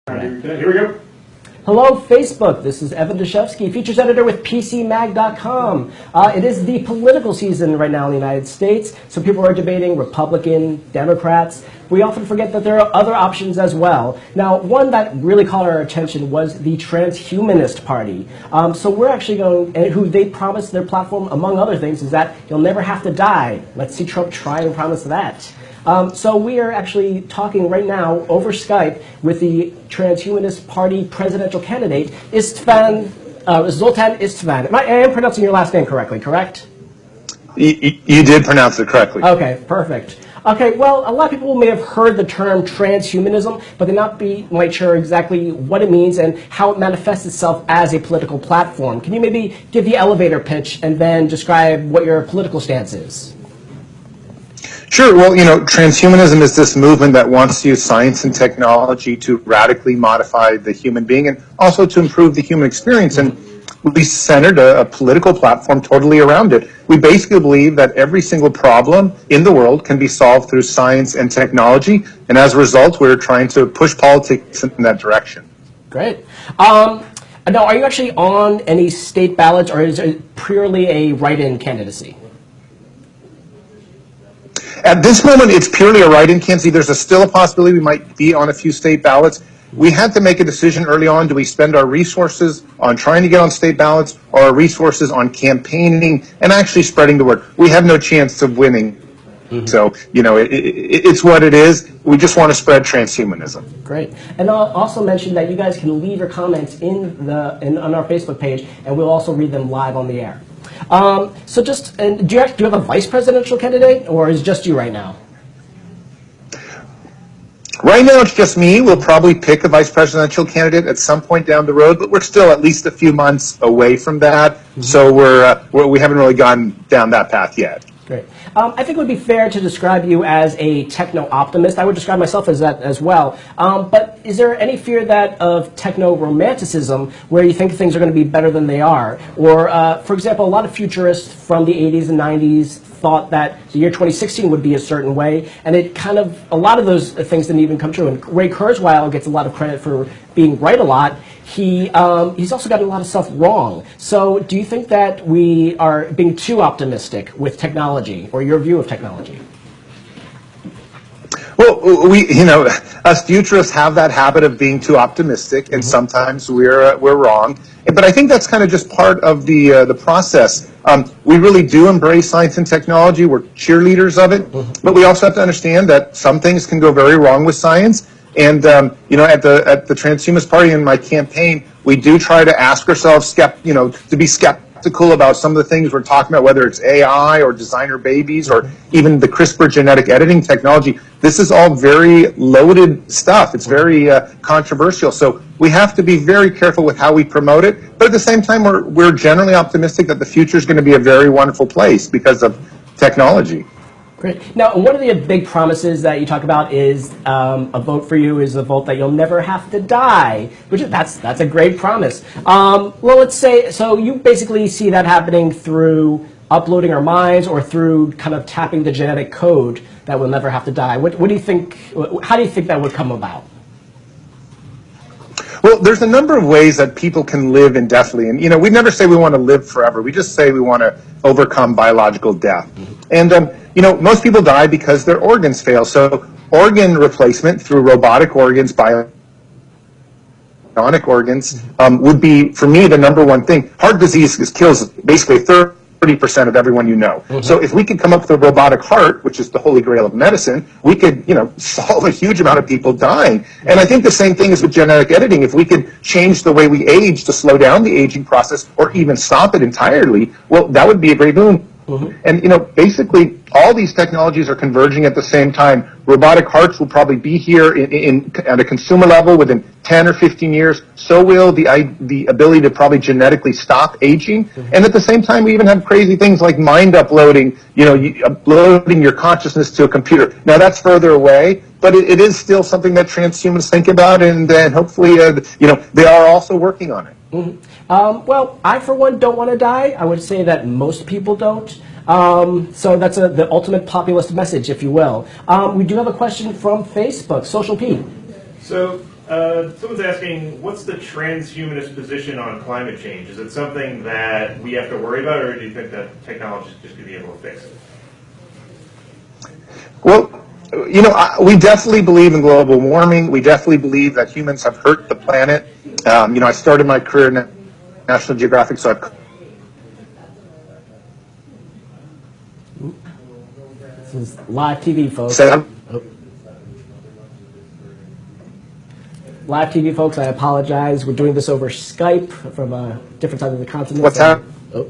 Okay, here we go. Hello, Facebook. This is Evan Dashevsky, features editor with PCMag.com. It is the political season right now in the United States, so people are debating Republican, Democrats. We often forget that there are other options as well. Now, one that really caught our attention was the Transhumanist Party. So we're actually going, and who they promised their platform, among other things, is that you'll never have to die. Let's see Trump try and promise that. So we are actually talking right now over Skype with the Transhumanist Party presidential candidate, Zoltan Istvan. I am pronouncing your last name correctly, correct? You did pronounce it correctly. Okay, perfect. Okay, well, a lot of people may have heard the term transhumanism, but they're not quite sure exactly what it means and how it manifests itself as a political platform. Can you maybe give the elevator pitch and then describe what your political stance is? Sure. Well, transhumanism is this movement that wants to use science and technology to radically modify the human being and also to improve the human experience. And we centered a political platform totally around it. We basically believe that every single problem in the world can be solved through science and technology. And as a result, we're trying to push politics in that direction. Great. Now, are you actually on any state ballots, or is it purely a write-in candidacy? At this moment, it's purely a write-in candidacy. There's still a possibility we might be on a few state ballots. We had to make a decision early on. Do we spend our resources on trying to get on state ballots or our resources on campaigning and actually spreading the word? We have no chance of winning. Mm-hmm. So, it's what it is. We just want to spread transhumanism. Great. And I'll also mention that you guys can leave your comments on our Facebook page, and we'll also read them live on the air. So do you have a vice presidential candidate, or is it just you right now? Right now, it's just me. We'll probably pick a vice presidential candidate at some point down the road, but we're still at least a few months away from that. Mm-hmm. So we haven't really gone down that path yet. Great. I think it would be fair to describe you as a techno-optimist. I would describe myself as that as well. But is there any fear of techno-romanticism, where you think things are going to be better than they are? Or, for example, a lot of futurists from the 80s and 90s thought that the year 2016 would be a certain way, and a lot of those things didn't even come true. And Ray Kurzweil gets a lot of credit for being right a lot. He's also gotten a lot of stuff wrong. So do you think that we are being too optimistic with technology, or your view of technology? Well, us futurists have that habit of being too optimistic, and sometimes we're wrong. But I think that's kind of just part of the process. We really do embrace science and technology. We're cheerleaders of it, but we also have to understand that some things can go very wrong with science. And at the Transhumanist Party in my campaign, we do try to ask ourselves, to be skeptical about some of the things we're talking about, whether it's AI or designer babies or even the CRISPR genetic editing technology. This is all very loaded stuff. It's very controversial. So we have to be very careful with how we promote it. But at the same time, we're generally optimistic that the future is going to be a very wonderful place because of technology. Great. Now, one of the big promises that you talk about is a vote for you is a vote that you'll never have to die, that's a great promise. Well, let's say, so you basically see that happening through uploading our minds or through kind of tapping the genetic code that we'll never have to die. What do you think? How do you think that would come about? Well, there's a number of ways that people can live indefinitely. And, we never say we want to live forever. We just say we want to overcome biological death. And, most people die because their organs fail. So organ replacement through robotic organs, bionic organs, would be, for me, the number one thing. Heart disease kills basically 30% of everyone you know. Mm-hmm. So if we could come up with a robotic heart, which is the holy grail of medicine, we could, solve a huge amount of people dying. And I think the same thing is with genetic editing. If we could change the way we age to slow down the aging process or even stop it entirely, well, that would be a great boon. Mm-hmm. And, basically, all these technologies are converging at the same time. Robotic hearts will probably be here at a consumer level within 10 or 15 years. So will the ability to probably genetically stop aging. Mm-hmm. And at the same time, we even have crazy things like mind uploading, uploading your consciousness to a computer. Now, that's further away, but it is still something that transhumanists think about, and hopefully, they are also working on it. Mm-hmm. Well, I, for one, don't want to die. I would say that most people don't. So that's the ultimate populist message, if you will. We do have a question from Facebook. Social Pete. So Someone's asking, what's the transhumanist position on climate change? Is it something that we have to worry about, or do you think that technology is just going to be able to fix it? Well, we definitely believe in global warming. We definitely believe that humans have hurt the planet. I started my career in National Geographic, so I've... This is live TV, folks. Live TV, folks, I apologize. We're doing this over Skype from a different side of the continent. What's that? Oh.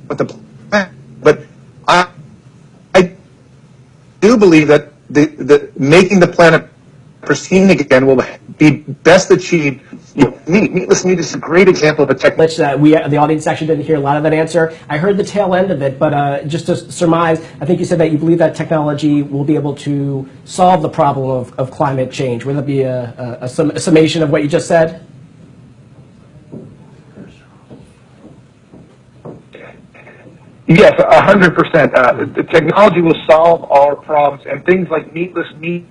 But I do believe that the making the planet pristine again will be best achieved. Meatless meat is a great example of a technology. The audience actually didn't hear a lot of that answer. I heard the tail end of it, but just to surmise, I think you said that you believe that technology will be able to solve the problem of climate change. Would that be a summation of what you just said? Yes, 100%. The technology will solve our problems, and things like meatless meat,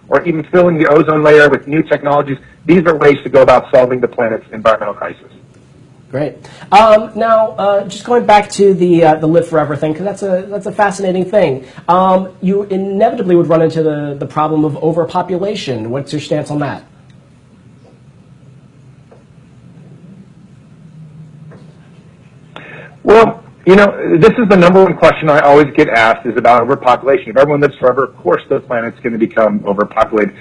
or even filling the ozone layer with new technologies, these are ways to go about solving the planet's environmental crisis. Great. Now, just going back to the live forever thing, because that's a fascinating thing. You inevitably would run into the problem of overpopulation. What's your stance on that? Well, this is the number one question I always get asked, is about overpopulation. If everyone lives forever, of course the planet's going to become overpopulated.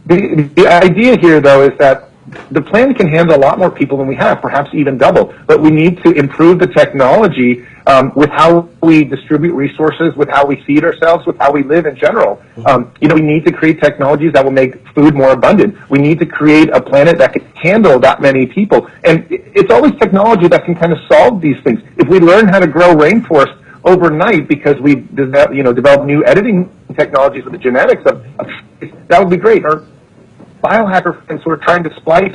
The idea here, though, is that the planet can handle a lot more people than we have, perhaps even double. But we need to improve the technology with how we distribute resources, with how we feed ourselves, with how we live in general. We need to create technologies that will make food more abundant. We need to create a planet that can handle that many people. And it's always technology that can kind of solve these things. If we learn how to grow rainforest overnight because we develop new editing technologies with the genetics of that would be great. Or biohacker friends who are trying to splice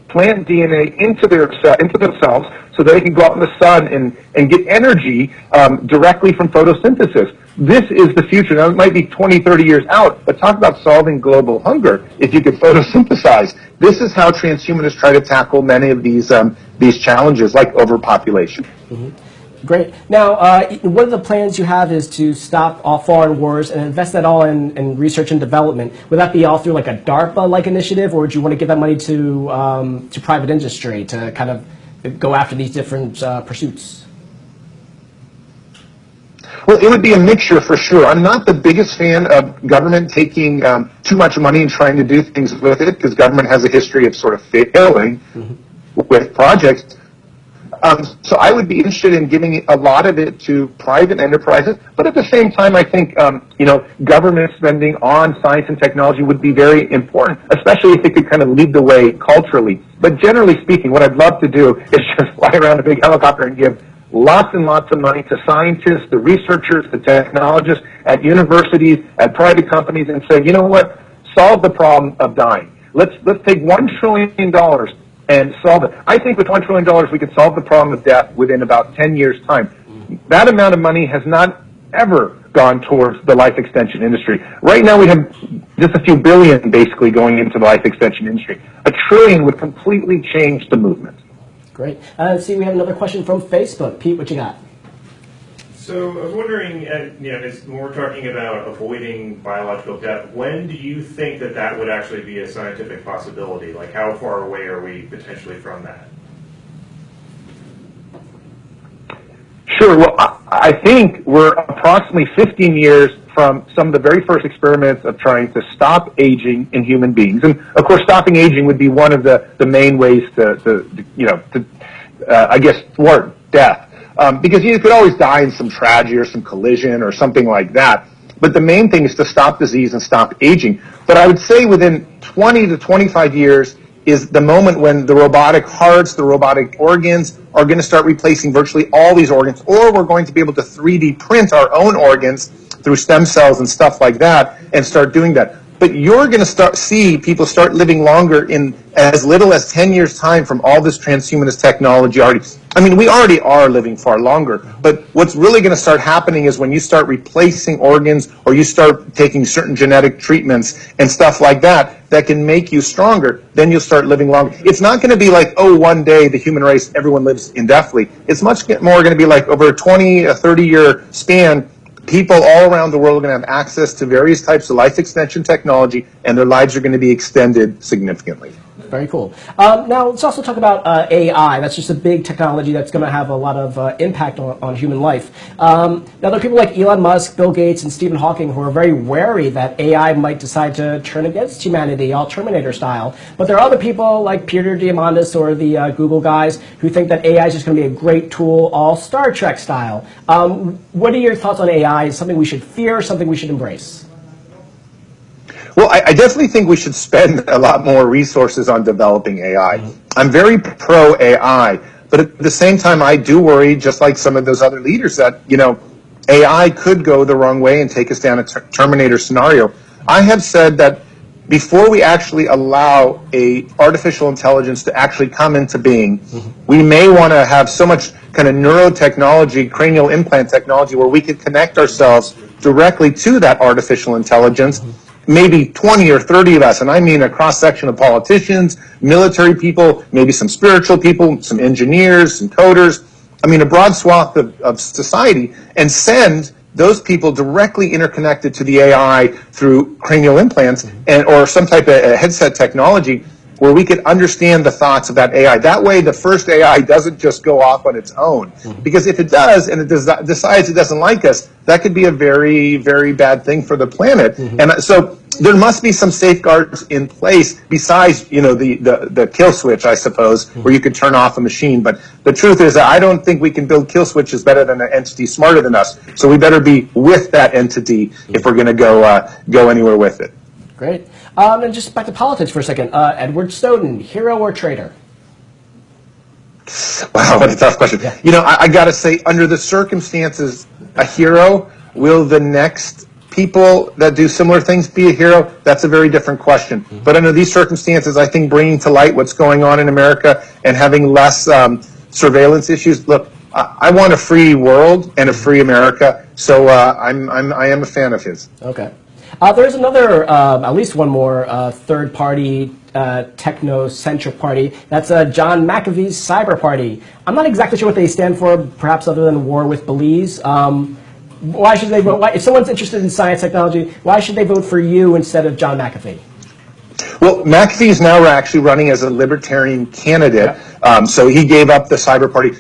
plant DNA into themselves so that they can go out in the sun and get energy directly from photosynthesis. This is the future. Now, it might be 20, 30 years out, but talk about solving global hunger if you could photosynthesize. This is how transhumanists try to tackle many of these challenges, like overpopulation. Mm-hmm. Great. Now, one of the plans you have is to stop all foreign wars and invest that all in research and development. Would that be all through like a DARPA-like initiative, or would you want to give that money to private industry to kind of go after these different pursuits? Well, it would be a mixture for sure. I'm not the biggest fan of government taking too much money and trying to do things with it, because government has a history of sort of failing with projects. So I would be interested in giving a lot of it to private enterprises, but at the same time, I think government spending on science and technology would be very important, especially if it could kind of lead the way culturally. But generally speaking, what I'd love to do is just fly around a big helicopter and give lots and lots of money to scientists, the researchers, the technologists at universities, at private companies, and say, you know what, solve the problem of dying. Let's take $1 trillion and solve it. I think with $1 trillion, we could solve the problem of death within about 10 years' time. That amount of money has not ever gone towards the life extension industry. Right now, we have just a few billion basically going into the life extension industry. $1 trillion would completely change the movement. Great. Let's see, we have another question from Facebook. Pete, what you got? So I was wondering, when we're talking about avoiding biological death, when do you think that would actually be a scientific possibility? Like, how far away are we potentially from that? Sure. Well, I think we're approximately 15 years from some of the very first experiments of trying to stop aging in human beings. And, of course, stopping aging would be one of the main ways to thwart death. Because you could always die in some tragedy or some collision or something like that. But the main thing is to stop disease and stop aging. But I would say within 20 to 25 years is the moment when the robotic hearts, the robotic organs are going to start replacing virtually all these organs, or we're going to be able to 3D print our own organs through stem cells and stuff like that and start doing that. but you're going to see people start living longer in as little as 10 years time from all this transhumanist technology already. I mean, we already are living far longer, but what's really going to start happening is when you start replacing organs or you start taking certain genetic treatments and stuff like that can make you stronger, then you'll start living longer. It's not going to be like, oh, one day the human race, everyone lives indefinitely. It's much more going to be like over a 20, a 30-year span, people all around the world are going to have access to various types of life extension technology, and their lives are going to be extended significantly. Very cool. Now, let's also talk about AI. That's just a big technology that's going to have a lot of impact on human life. Now, there are people like Elon Musk, Bill Gates, and Stephen Hawking who are very wary that AI might decide to turn against humanity, all Terminator style. But there are other people like Peter Diamandis or the Google guys who think that AI is just going to be a great tool, all Star Trek style. What are your thoughts on AI? Is it something we should fear or something we should embrace? Well, I definitely think we should spend a lot more resources on developing AI. I'm very pro AI, but at the same time, I do worry, just like some of those other leaders, that, AI could go the wrong way and take us down a Terminator scenario. I have said that before we actually allow a artificial intelligence to actually come into being, we may want to have so much kind of neurotechnology, cranial implant technology, where we could connect ourselves directly to that artificial intelligence. Maybe 20 or 30 of us, and I mean a cross-section of politicians, military people, maybe some spiritual people, some engineers, some coders, I mean a broad swath of society, and send those people directly interconnected to the AI through cranial implants or some type of headset technology where we could understand the thoughts of that AI. That way, the first AI doesn't just go off on its own. Because if it does, and it decides it doesn't like us, that could be a very, very bad thing for the planet. And so there must be some safeguards in place besides, the kill switch, I suppose, where you could turn off a machine. But the truth is that I don't think we can build kill switches better than an entity smarter than us. So we better be with that entity if we're going to go anywhere with it. Great. And just back to politics for a second. Edward Snowden, hero or traitor? Wow, what a tough question. Yeah. I got to say, under the circumstances, a hero. Will the next people that do similar things be a hero? That's a very different question. But under these circumstances, I think bringing to light what's going on in America and having less surveillance issues. Look, I want a free world and a free America, so I am a fan of his. Okay. There's another, at least one more third-party techno-centric party. That's John McAfee's Cyber Party. I'm not exactly sure what they stand for, perhaps other than war with Belize. Why should they vote? If someone's interested in science technology, why should they vote for you instead of John McAfee? Well, McAfee is now actually running as a libertarian candidate, so he gave up the Cyber Party.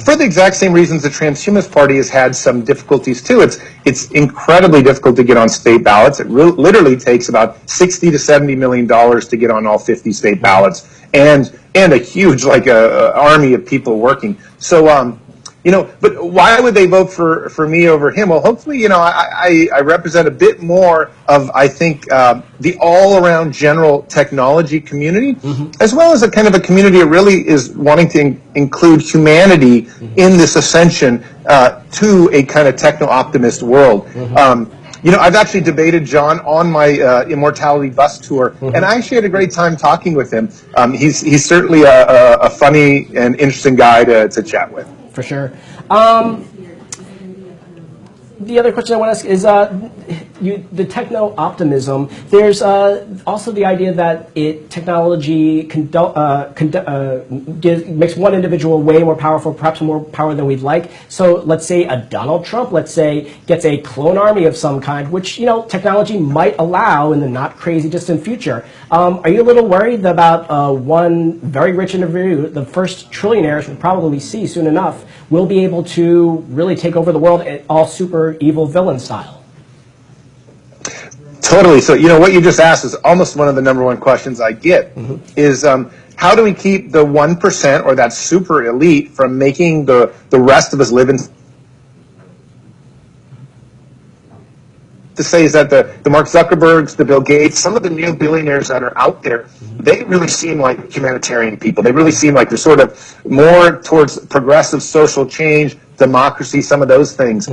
For the exact same reasons the Transhumanist Party has had some difficulties too. It's incredibly difficult to get on state ballots. It literally takes about $60 to $70 million to get on all 50 state ballots, and a huge army of people working. So but why would they vote for me over him? Well, hopefully, I represent a bit more of, I think, the all-around general technology community, as well as a kind of a community that really is wanting to include humanity in this ascension to a kind of techno-optimist world. I've actually debated John on my Immortality bus tour, and I actually had a great time talking with him. He's certainly a funny and interesting guy to chat with. For sure. The other question I want to ask is the techno-optimism. There's also the idea that technology makes one individual way more powerful, perhaps more power than we'd like. So let's say a Donald Trump, gets a clone army of some kind, which technology might allow in the not crazy distant future. Are you a little worried about one very rich individual, the first trillionaires we'll probably see soon enough, will be able to really take over the world all super evil villain style? Totally. So, what you just asked is almost one of the number one questions I get is how do we keep the 1% or that super elite from making the rest of us live in? To say is that the Mark Zuckerbergs, the Bill Gates, some of the new billionaires that are out there, they really seem like humanitarian people. They really seem like they're sort of more towards progressive social change, democracy, some of those things.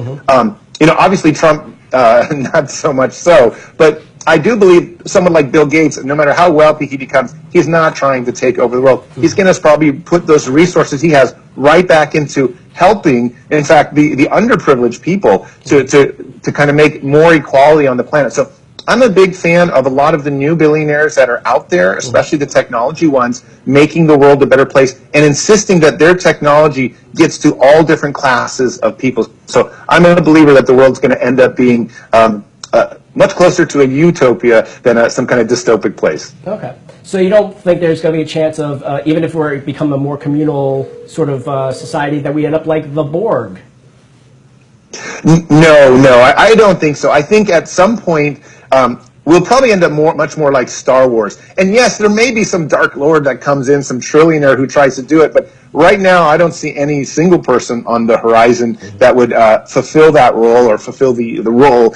Obviously Trump, not so much so, but I do believe someone like Bill Gates, no matter how wealthy he becomes, he's not trying to take over the world. He's going to probably put those resources he has right back into helping, in fact, the underprivileged people to kind of make more equality on the planet. So I'm a big fan of a lot of the new billionaires that are out there, especially the technology ones, making the world a better place and insisting that their technology gets to all different classes of people. So I'm a believer that the world's going to end up being much closer to a utopia than some kind of dystopic place. Okay. So you don't think there's going to be a chance of, even if we become a more communal sort of society, that we end up like the Borg? No, I don't think so. I think at some point we'll probably end up much more like Star Wars. And yes, there may be some Dark Lord that comes in, some trillionaire who tries to do it, but right now I don't see any single person on the horizon that would fulfill that role or fulfill the role,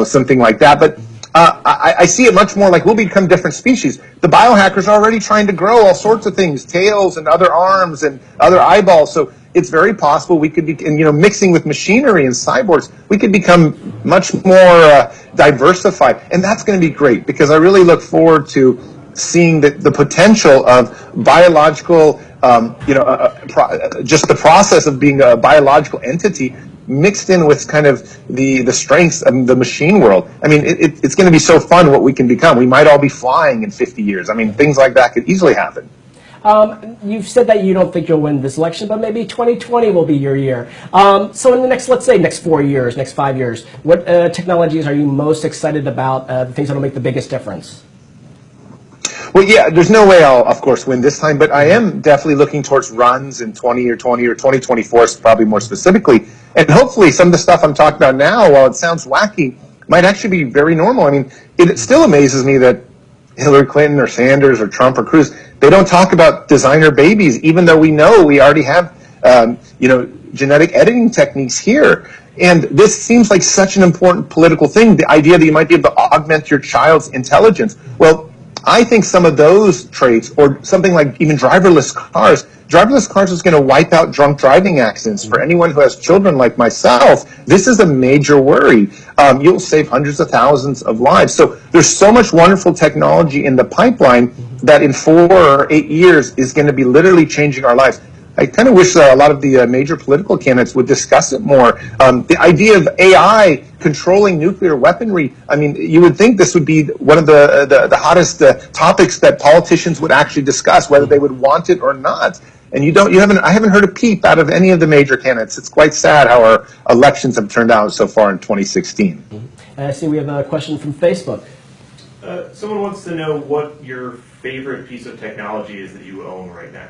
something like that. But I see it much more like we'll become different species. The biohackers are already trying to grow all sorts of things, tails and other arms and other eyeballs. So it's very possible we could be, mixing with machinery and cyborgs, we could become much more diversified. And that's going to be great because I really look forward to seeing the potential of biological, just the process of being a biological entity mixed in with kind of the strengths of the machine world. I mean, it's going to be so fun what we can become. We might all be flying in 50 years. I mean, things like that could easily happen. You've said that you don't think you'll win this election, but maybe 2020 will be your year. So in the next, let's say, next 4 years, next 5 years, what technologies are you most excited about, the things that will make the biggest difference? Well, yeah, there's no way I'll, of course, win this time, but I am definitely looking towards runs in 2020 or 2024, probably more specifically. And hopefully some of the stuff I'm talking about now, while it sounds wacky, might actually be very normal. I mean, it still amazes me that Hillary Clinton or Sanders or Trump or Cruz, they don't talk about designer babies, even though we know we already have, genetic editing techniques here. And this seems like such an important political thing, the idea that you might be able to augment your child's intelligence. Well, I think some of those traits, or something like even driverless cars is going to wipe out drunk driving accidents. For anyone who has children like myself, this is a major worry. You'll save hundreds of thousands of lives. So there's so much wonderful technology in the pipeline that in 4 or 8 years is going to be literally changing our lives. I kind of wish a lot of the major political candidates would discuss it more. The idea of AI controlling nuclear weaponry, I mean, you would think this would be one of the hottest topics that politicians would actually discuss, whether they would want it or not. And I haven't heard a peep out of any of the major candidates. It's quite sad how our elections have turned out so far in 2016. And I see we have a question from Facebook. Someone wants to know what your favorite piece of technology is that you own right now.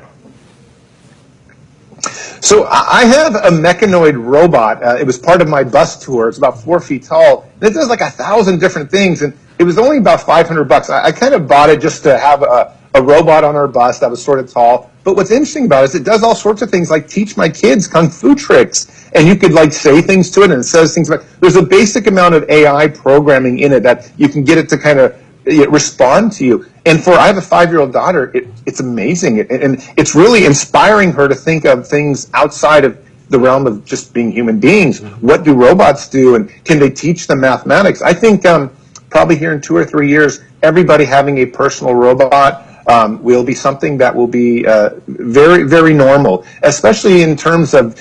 So I have a mechanoid robot. It was part of my bus tour. It's about 4 feet tall. And it does like 1,000 different things. And it was only about $500. I kind of bought it just to have a robot on our bus that was sort of tall. But what's interesting about it is it does all sorts of things like teach my kids kung fu tricks. And you could like say things to it and it says things like, there's a basic amount of AI programming in it that you can get it to kind of respond to you. And I have a 5-year-old daughter, it's amazing. And it's really inspiring her to think of things outside of the realm of just being human beings. What do robots do? And can they teach them mathematics? I think probably here in 2 or 3 years, everybody having a personal robot will be something that will be very, very normal, especially in terms of,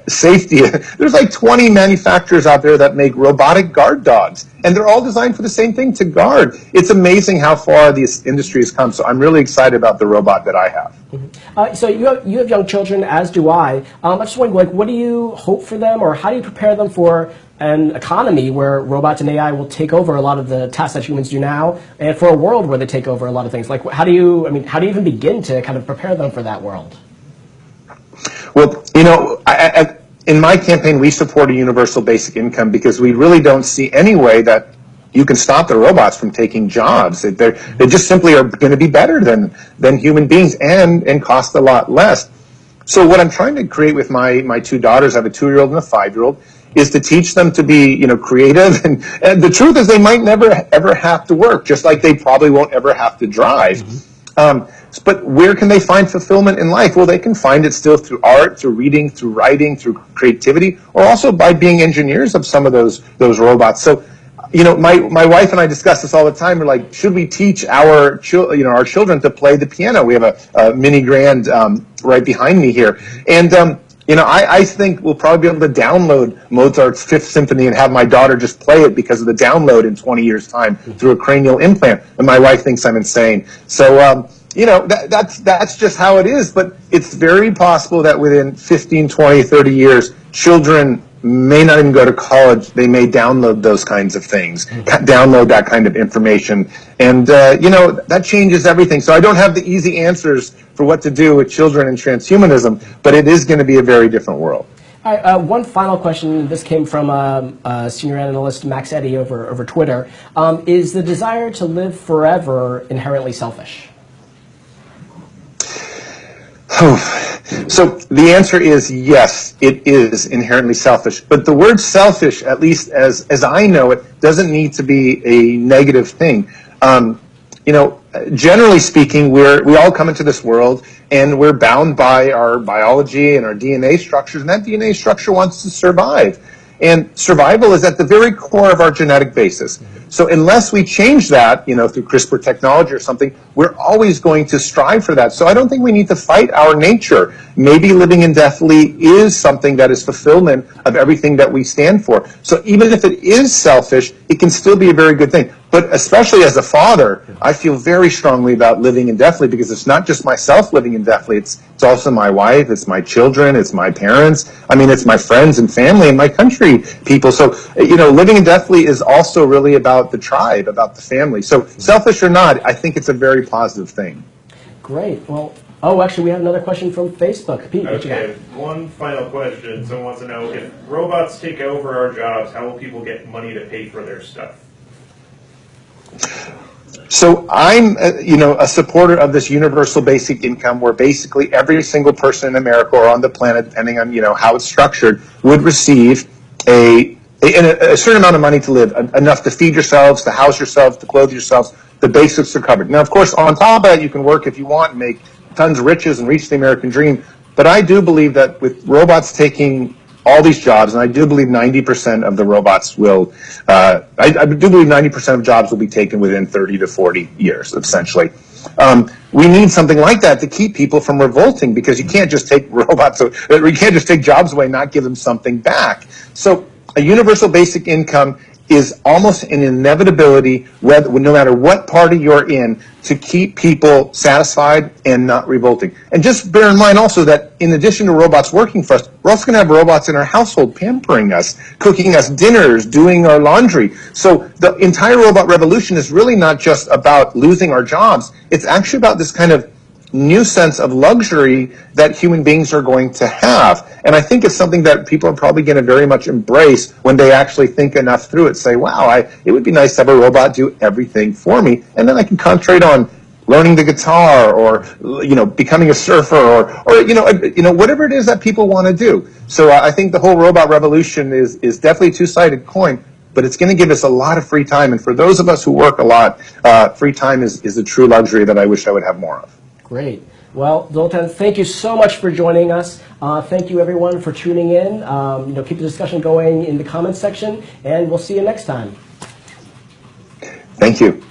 safety. There's like 20 manufacturers out there that make robotic guard dogs, and they're all designed for the same thing, to guard. It's amazing how far this industry has come, so I'm really excited about the robot that I have. So you have young children, as do I. I'm just wondering, what do you hope for them, or how do you prepare them for an economy where robots and AI will take over a lot of the tasks that humans do now, and for a world where they take over a lot of things? Like, how do you even begin to kind of prepare them for that world? Well, in my campaign, we support a universal basic income because we really don't see any way that you can stop the robots from taking jobs. They just simply are going to be better than human beings and cost a lot less. So what I'm trying to create with my 2 daughters, I have a 2-year-old and a 5-year-old, is to teach them to be, creative. And the truth is they might never, ever have to work, just like they probably won't ever have to drive. But where can they find fulfillment in life? Well, they can find it still through art, through reading, through writing, through creativity, or also by being engineers of some of those robots. So my wife and I discuss this all the time. We're like, should we teach our our children to play the piano? We have a mini grand right behind me here, and I think we'll probably be able to download Mozart's Fifth Symphony and have my daughter just play it because of the download in 20 years' time through a cranial implant. And my wife thinks I'm insane. So, that's just how it is. But it's very possible that within 15, 20, 30 years, children may not even go to college. They may download those kinds of things, download that kind of information. And, that changes everything. So I don't have the easy answers for what to do with children and transhumanism, but it is going to be a very different world. All right, one final question. This came from senior analyst Max Eddy over Twitter. Is the desire to live forever inherently selfish? So the answer is yes, it is inherently selfish. But the word selfish, at least as I know it, doesn't need to be a negative thing. Generally speaking, we all come into this world and we're bound by our biology and our DNA structures, and that DNA structure wants to survive. And survival is at the very core of our genetic basis. So unless we change that, through CRISPR technology or something, we're always going to strive for that. So I don't think we need to fight our nature. Maybe living indefinitely is something that is fulfillment of everything that we stand for. So even if it is selfish, it can still be a very good thing. But especially as a father, I feel very strongly about living indefinitely because it's not just myself living indefinitely. It's also my wife, it's my children, it's my parents. I mean, it's my friends and family and my country people. So, living indefinitely is also really about the tribe, about the family. So selfish or not, I think it's a very positive thing. Great. Well, actually, we have another question from Facebook. Pete, what you got? Okay, one final question. Someone wants to know, if robots take over our jobs, how will people get money to pay for their stuff? So I'm, a supporter of this universal basic income where basically every single person in America or on the planet, depending on, how it's structured, would receive a certain amount of money to live, enough to feed yourselves, to house yourselves, to clothe yourselves. The basics are covered. Now, of course, on top of that, you can work if you want and make tons of riches and reach the American dream. But I do believe that with robots taking all these jobs, and I do believe 90% of the robots will, I do believe 90% of jobs will be taken within 30 to 40 years, essentially. We need something like that to keep people from revolting because you can't just take robots, you can't just take jobs away and not give them something back. So a universal basic income is almost an inevitability, no matter what party you're in, to keep people satisfied and not revolting. And just bear in mind also that in addition to robots working for us, we're also going to have robots in our household pampering us, cooking us dinners, doing our laundry. So the entire robot revolution is really not just about losing our jobs. It's actually about this kind of new sense of luxury that human beings are going to have. And I think it's something that people are probably going to very much embrace when they actually think enough through it. Say, wow, it would be nice to have a robot do everything for me. And then I can concentrate on learning the guitar or, becoming a surfer or whatever it is that people want to do. So I think the whole robot revolution is definitely a two-sided coin. But it's going to give us a lot of free time. And for those of us who work a lot, free time is a true luxury that I wish I would have more of. Great. Well, Zoltan, thank you so much for joining us. Thank you, everyone, for tuning in. Keep the discussion going in the comments section, and we'll see you next time. Thank you.